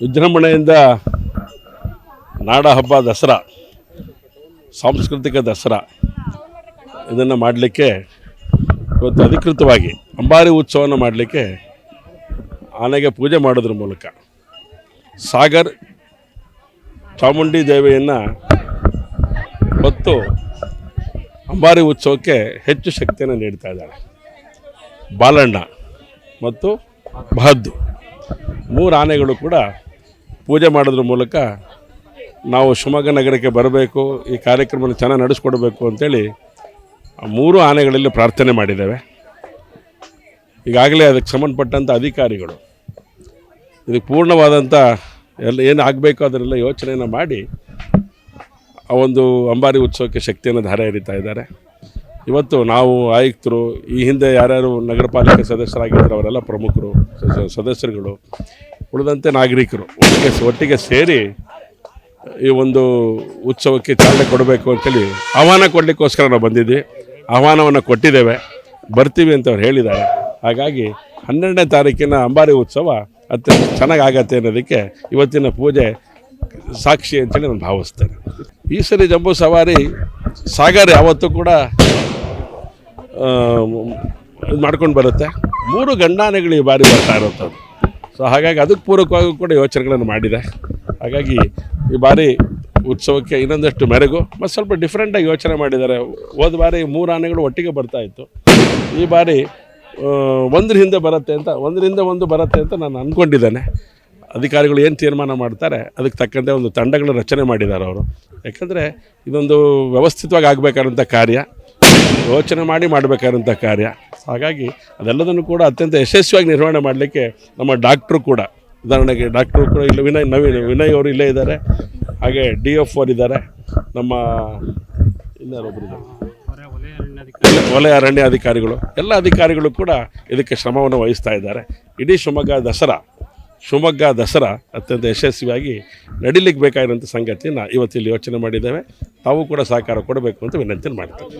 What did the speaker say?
ವಿಜೃಂಭಣೆಯಿಂದ ನಾಡ ಹಬ್ಬ ದಸರಾ, ಸಾಂಸ್ಕೃತಿಕ ದಸರಾ ಇದನ್ನು ಮಾಡಲಿಕ್ಕೆ ಇವತ್ತು ಅಧಿಕೃತವಾಗಿ ಅಂಬಾರಿ ಉತ್ಸವವನ್ನು ಮಾಡಲಿಕ್ಕೆ ಆನೆಗೆ ಪೂಜೆ ಮಾಡೋದ್ರ ಮೂಲಕ ಸಾಗರ್ ಚಾಮುಂಡಿ ದೇವಿಯನ್ನು ಹೊತ್ತು ಅಂಬಾರಿ ಉತ್ಸವಕ್ಕೆ ಹೆಚ್ಚು ಶಕ್ತಿಯನ್ನು ನೀಡ್ತಾ ಇದ್ದಾಳೆ. ಬಾಲಣ್ಣ ಮತ್ತು ಬಹದ್ದು 3 ಆನೆಗಳು ಕೂಡ ಪೂಜೆ ಮಾಡೋದ್ರ ಮೂಲಕ ನಾವು ಶಿವಮೊಗ್ಗ ನಗರಕ್ಕೆ ಬರಬೇಕು, ಈ ಕಾರ್ಯಕ್ರಮವನ್ನು ಚೆನ್ನಾಗಿ ನಡೆಸ್ಕೊಡ್ಬೇಕು ಅಂತೇಳಿ 3 ಆನೆಗಳಲ್ಲಿ ಪ್ರಾರ್ಥನೆ ಮಾಡಿದ್ದೇವೆ. ಈಗಾಗಲೇ ಅದಕ್ಕೆ ಸಂಬಂಧಪಟ್ಟಂಥ ಅಧಿಕಾರಿಗಳು ಇದಕ್ಕೆ ಪೂರ್ಣವಾದಂಥ ಏನು ಆಗಬೇಕು ಅದನ್ನೆಲ್ಲ ಯೋಚನೆಯನ್ನು ಮಾಡಿ ಆ ಒಂದು ಅಂಬಾರಿ ಉತ್ಸವಕ್ಕೆ ಶಕ್ತಿಯನ್ನು ಧಾರೆ ಎರಿತಾ ಇದ್ದಾರೆ. ಇವತ್ತು ನಾವು ಆಯುಕ್ತರು, ಈ ಹಿಂದೆ ಯಾರ್ಯಾರು ನಗರ ಪಾಲಿಕೆ ಸದಸ್ಯರಾಗಿದ್ದರು ಅವರೆಲ್ಲ ಪ್ರಮುಖರು, ಸದಸ್ಯರುಗಳು, ಉಳಿದಂತೆ ನಾಗರಿಕರು ಒಟ್ಟಿಗೆ ಸೇರಿ ಈ ಒಂದು ಉತ್ಸವಕ್ಕೆ ಚಾಲನೆ ಕೊಡಬೇಕು ಅಂತೇಳಿ ಆಹ್ವಾನ ಕೊಡಲಿಕ್ಕೋಸ್ಕರ ನಾವು ಬಂದಿದ್ವಿ. ಆಹ್ವಾನವನ್ನು ಕೊಟ್ಟಿದ್ದೇವೆ, ಬರ್ತೀವಿ ಅಂತ ಅವ್ರು ಹೇಳಿದ್ದಾರೆ. ಹಾಗಾಗಿ 12ನೇ ತಾರೀಕಿನ ಅಂಬಾರಿ ಉತ್ಸವ ಅತ್ಯಂತ ಚೆನ್ನಾಗಿ ಆಗತ್ತೆ ಅನ್ನೋದಕ್ಕೆ ಇವತ್ತಿನ ಪೂಜೆ ಸಾಕ್ಷಿ ಅಂತೇಳಿ ನಾನು ಭಾವಿಸ್ತೇನೆ. ಈ ಸರಿ ಜಂಬೂ ಸವಾರಿ ಸಾಗರ್ ಯಾವತ್ತೂ ಕೂಡ ಇದು ಮಾಡ್ಕೊಂಡು ಬರುತ್ತೆ. 3 ಗಂಡಾನೆಗಳು ಈ ಬಾರಿ ಬರ್ತಾ ಇರುತ್ತದು. ಸೊ ಹಾಗಾಗಿ ಅದಕ್ಕೆ ಪೂರಕವಾಗಿ ಕೂಡ ಯೋಚನೆಗಳನ್ನು ಮಾಡಿದೆ. ಹಾಗಾಗಿ ಈ ಬಾರಿ ಉತ್ಸವಕ್ಕೆ ಇನ್ನೊಂದಷ್ಟು ಮೆರುಗು ಮತ್ತು ಸ್ವಲ್ಪ ಡಿಫ್ರೆಂಟಾಗಿ ಯೋಚನೆ ಮಾಡಿದ್ದಾರೆ. ಹೋದ ಬಾರಿ 3 ಆನೆಗಳು ಒಟ್ಟಿಗೆ ಬರ್ತಾಯಿತ್ತು. ಈ ಬಾರಿ ಒಂದ್ರ ಹಿಂದೆ ಒಂದು ಬರುತ್ತೆ ಅಂತ ನಾನು ಅಂದ್ಕೊಂಡಿದ್ದೇನೆ. ಅಧಿಕಾರಿಗಳು ಏನು ತೀರ್ಮಾನ ಮಾಡ್ತಾರೆ ಅದಕ್ಕೆ ತಕ್ಕಂತೆ ಒಂದು ತಂಡಗಳ ರಚನೆ ಮಾಡಿದ್ದಾರೆ ಅವರು. ಯಾಕಂದರೆ ಇದೊಂದು ವ್ಯವಸ್ಥಿತವಾಗಿ ಆಗಬೇಕಾದಂಥ ಕಾರ್ಯ, ಯೋಚನೆ ಮಾಡಿ ಮಾಡಬೇಕಾದಂಥ ಕಾರ್ಯ. ಹಾಗಾಗಿ ಅದೆಲ್ಲದನ್ನು ಕೂಡ ಅತ್ಯಂತ ಯಶಸ್ವಿಯಾಗಿ ನಿರ್ವಹಣೆ ಮಾಡಲಿಕ್ಕೆ ನಮ್ಮ ಡಾಕ್ಟ್ರು ಕೂಡ, ಉದಾಹರಣೆಗೆ ಡಾಕ್ಟ್ರು ಕೂಡ ಇಲ್ಲ, ವಿನಯ್ ಅವರು ಇಲ್ಲೇ ಇದ್ದಾರೆ. ಹಾಗೆ DF ಅವರು ಇದ್ದಾರೆ, ನಮ್ಮ ಇನ್ನಾರೊಬ್ಬರು ವಲಯ ಅರಣ್ಯ ಅಧಿಕಾರಿಗಳು, ಎಲ್ಲ ಅಧಿಕಾರಿಗಳು ಕೂಡ ಇದಕ್ಕೆ ಶ್ರಮವನ್ನು ವಹಿಸ್ತಾ ಇದ್ದಾರೆ. ಇಡೀ ಶಿವಮೊಗ್ಗ ದಸರಾ ಅತ್ಯಂತ ಯಶಸ್ವಿಯಾಗಿ ನಡೀಲಿಕ್ಕೆ ಬೇಕಾಗಿರೋಂಥ ಸಂಗತಿಯನ್ನು ಇವತ್ತಿಲ್ಲಿ ಯೋಚನೆ ಮಾಡಿದ್ದೇವೆ. ತಾವು ಕೂಡ ಸಹಕಾರ ಕೊಡಬೇಕು ಅಂತ ವಿನಂತಿ ಮಾಡ್ತೇವೆ.